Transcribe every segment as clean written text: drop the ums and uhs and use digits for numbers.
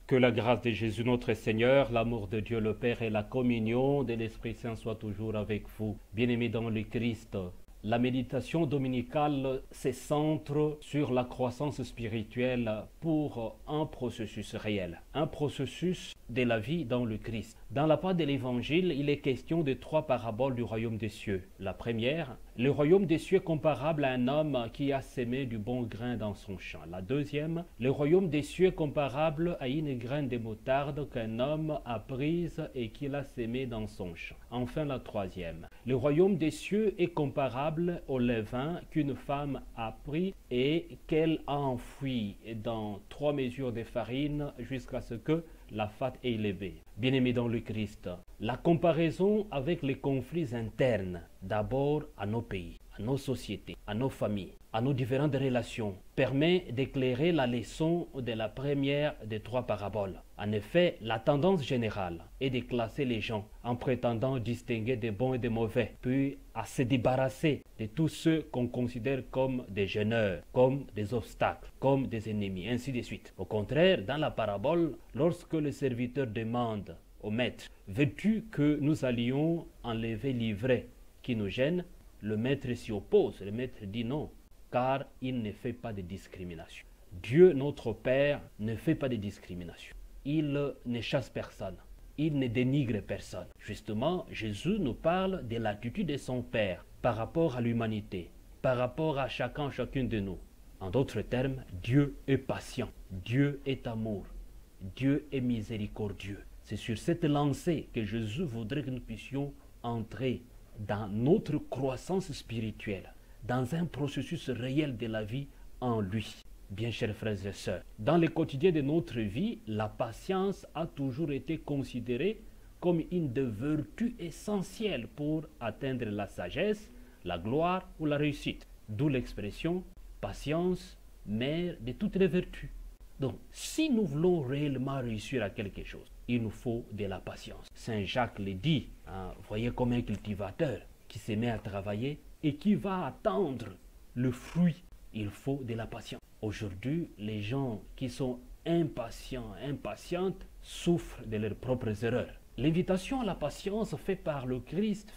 Que la grâce de Jésus notre Seigneur, l'amour de Dieu le Père et la communion de l'Esprit Saint soient toujours avec vous. Bien-aimés dans le Christ, la méditation dominicale se centre sur la croissance spirituelle pour un processus réel, un processus de la vie dans le Christ. Dans la part de l'Évangile, il est question de 3 paraboles du royaume des cieux. La première, le royaume des cieux comparable à un homme qui a semé du bon grain dans son champ. La deuxième, le royaume des cieux comparable à une graine de moutarde qu'un homme a prise et qu'il a semé dans son champ. Enfin la troisième, le royaume des cieux est comparable au levain qu'une femme a pris et qu'elle a enfoui dans 3 mesures de farine jusqu'à ce que la pâte est élevée. Bien-aimés dans le Christ, la comparaison avec les conflits internes, d'abord à nos pays, à nos sociétés, à nos familles, à nos différentes relations, permet d'éclairer la leçon de la première des 3 paraboles. En effet, la tendance générale est de classer les gens en prétendant distinguer des bons et des mauvais, puis à se débarrasser de tous ceux qu'on considère comme des gêneurs, comme des obstacles, comme des ennemis, ainsi de suite. Au contraire, dans la parabole, lorsque le serviteur demande au maître, veux-tu que nous allions enlever l'ivraie qui nous gêne? Le maître s'y oppose. Le maître dit non, car il ne fait pas de discrimination. Dieu, notre Père, ne fait pas de discrimination. Il ne chasse personne. Il ne dénigre personne. Justement, Jésus nous parle de l'attitude de son Père par rapport à l'humanité, par rapport à chacune de nous. En d'autres termes, Dieu est patient. Dieu est amour. Dieu est miséricordieux. C'est sur cette lancée que Jésus voudrait que nous puissions entrer dans notre croissance spirituelle, dans un processus réel de la vie en lui. Bien chers frères et sœurs, dans le quotidien de notre vie, la patience a toujours été considérée comme une des vertus essentielles pour atteindre la sagesse, la gloire ou la réussite. D'où l'expression « patience, mère de toutes les vertus ». Donc, si nous voulons réellement réussir à quelque chose, il nous faut de la patience. Saint Jacques le dit, voyez comme un cultivateur qui se met à travailler et qui va attendre le fruit. Il faut de la patience. Aujourd'hui, les gens qui sont impatientes, souffrent de leurs propres erreurs. L'invitation à la patience faite par le Christ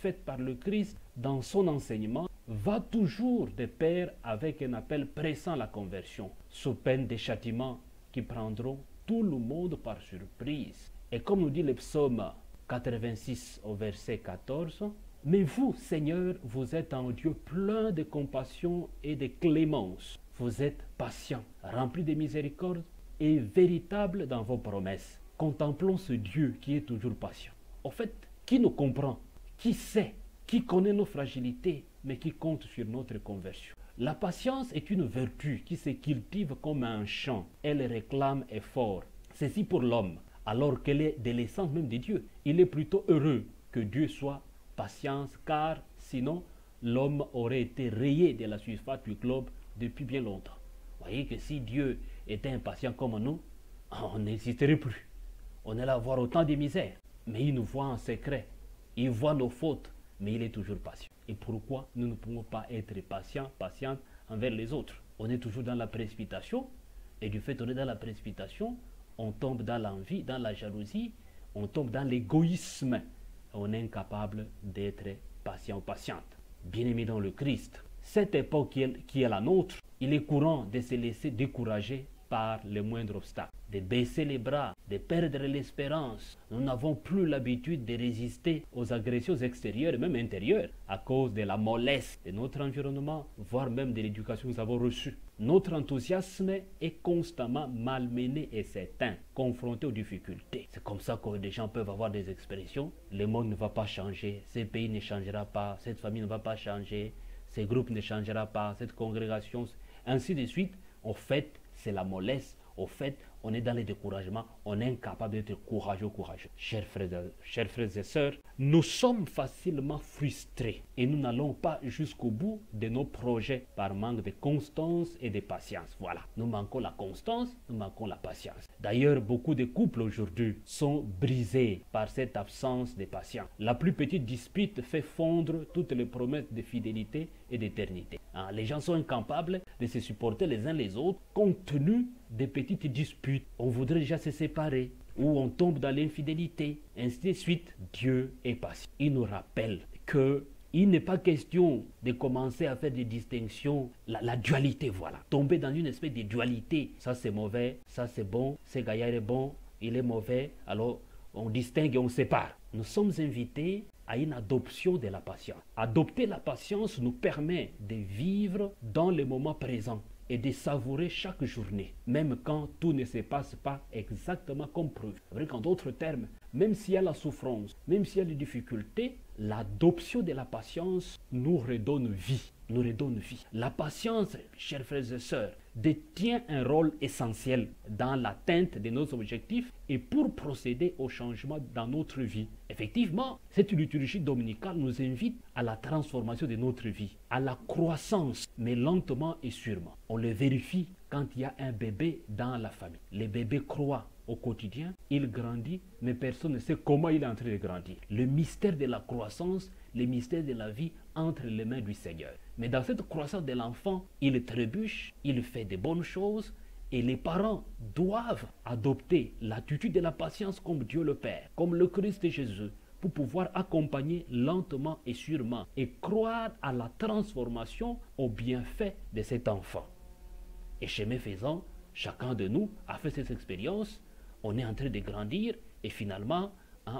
dans son enseignement va toujours de pair avec un appel pressant à la conversion, sous peine des châtiments qui prendront tout le monde par surprise. Et comme nous dit le psaume 86 au verset 14, « Mais vous, Seigneur, vous êtes un Dieu plein de compassion et de clémence. Vous êtes patient, rempli de miséricorde et véritable dans vos promesses. » Contemplons ce Dieu qui est toujours patient. En fait, qui nous comprend, qui sait, qui connaît nos fragilités, mais qui compte sur notre conversion. La patience est une vertu qui se cultive comme un champ. Elle réclame effort. Ceci pour l'homme, alors qu'elle est de l'essence même de Dieu. Il est plutôt heureux que Dieu soit patience, car sinon l'homme aurait été rayé de la surface du globe depuis bien longtemps. Vous voyez que si Dieu était impatient comme nous, on n'existerait plus. On allait avoir autant de misère. Mais il nous voit en secret. Il voit nos fautes, mais il est toujours patient. Et pourquoi nous ne pouvons pas être patients envers les autres? On est toujours dans la précipitation, et du fait qu'on est dans la précipitation, on tombe dans l'envie, dans la jalousie, on tombe dans l'égoïsme. On est incapable d'être patient ou patiente. Bien-aimés dans le Christ, cette époque qui est la nôtre, il est courant de se laisser décourager par les moindres obstacles, de baisser les bras, de perdre l'espérance. Nous n'avons plus l'habitude de résister aux agressions extérieures et même intérieures à cause de la mollesse de notre environnement, voire même de l'éducation que nous avons reçue. Notre enthousiasme est constamment malmené et s'éteint, confronté aux difficultés. C'est comme ça que des gens peuvent avoir des expressions. Le monde ne va pas changer, ce pays ne changera pas, cette famille ne va pas changer, ce groupe ne changera pas, cette congrégation, ainsi de suite. En fait, c'est la mollesse. Au fait, on est dans le découragement, on est incapable d'être courageux. Chers frères et sœurs, nous sommes facilement frustrés et nous n'allons pas jusqu'au bout de nos projets par manque de constance et de patience. Voilà, nous manquons la constance, nous manquons la patience. D'ailleurs, beaucoup de couples aujourd'hui sont brisés par cette absence de patience. La plus petite dispute fait fondre toutes les promesses de fidélité et d'éternité. Les gens sont incapables de se supporter les uns les autres, compte tenu des petites disputes. On voudrait déjà se séparer, ou on tombe dans l'infidélité, ainsi de suite. Dieu est patient. Il nous rappelle que il n'est pas question de commencer à faire des distinctions, la dualité, voilà. Tomber dans une espèce de dualité. Ça c'est mauvais, ça c'est bon, ce gaillard est bon, il est mauvais, alors on distingue et on sépare. Nous sommes invités à une adoption de la patience. Adopter la patience nous permet de vivre dans le moment présent et de savourer chaque journée, même quand tout ne se passe pas exactement comme prévu. En d'autres termes, même s'il y a la souffrance, même s'il y a des difficultés, l'adoption de la patience nous redonne vie. Nous redonne vie. La patience, chers frères et sœurs, détient un rôle essentiel dans l'atteinte de nos objectifs et pour procéder au changement dans notre vie. Effectivement, cette liturgie dominicale nous invite à la transformation de notre vie, à la croissance, mais lentement et sûrement. On le vérifie quand il y a un bébé dans la famille. Le bébé croît au quotidien, il grandit, mais personne ne sait comment il est en train de grandir. Le mystère de la croissance, le mystère de la vie entre les mains du Seigneur. Mais dans cette croissance de l'enfant, il trébuche, il fait de bonnes choses, et les parents doivent adopter l'attitude de la patience comme Dieu le Père, comme le Christ Jésus, pour pouvoir accompagner lentement et sûrement et croire à la transformation, au bienfait de cet enfant. Et chemin faisant, chacun de nous a fait cette expérience. On est en train de grandir et finalement,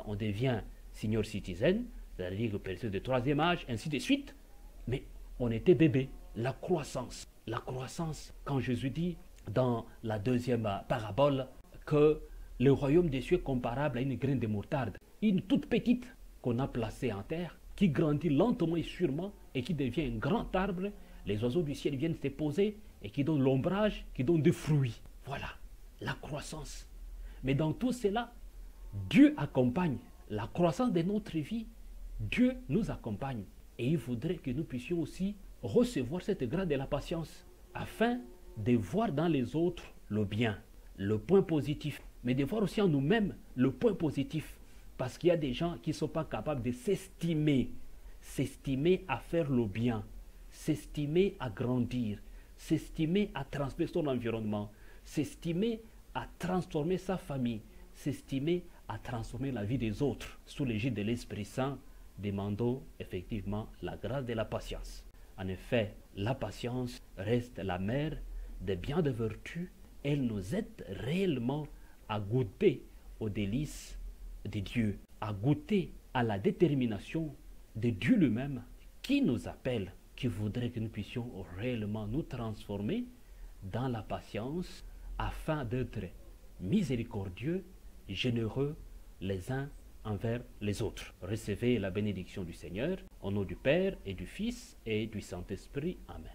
on devient senior citizen, c'est-à-dire personne de troisième âge, ainsi de suite. Mais on était bébé. La croissance, quand Jésus dit dans la deuxième parabole que le royaume des cieux est comparable à une graine de moutarde, une toute petite qu'on a placée en terre, qui grandit lentement et sûrement et qui devient un grand arbre. Les oiseaux du ciel viennent se poser et qui donne l'ombrage, qui donne des fruits. Voilà, la croissance. Mais dans tout cela, Dieu accompagne la croissance de notre vie. Dieu nous accompagne. Et il voudrait que nous puissions aussi recevoir cette grâce de la patience, afin de voir dans les autres le bien, le point positif, mais de voir aussi en nous-mêmes le point positif. Parce qu'il y a des gens qui ne sont pas capables de s'estimer à faire le bien, s'estimer à grandir, s'estimer à transmettre son environnement, s'estimer à transformer sa famille, s'estimer à transformer la vie des autres. Sous l'égide de l'Esprit Saint, demandons effectivement la grâce de la patience. En effet, la patience reste la mère des biens de vertu. Elle nous aide réellement à goûter aux délices de Dieu, à goûter à la détermination de Dieu lui-même qui nous appelle, qui voudrait que nous puissions réellement nous transformer dans la patience afin d'être miséricordieux, généreux les uns envers les autres. Recevez la bénédiction du Seigneur, au nom du Père et du Fils et du Saint-Esprit. Amen.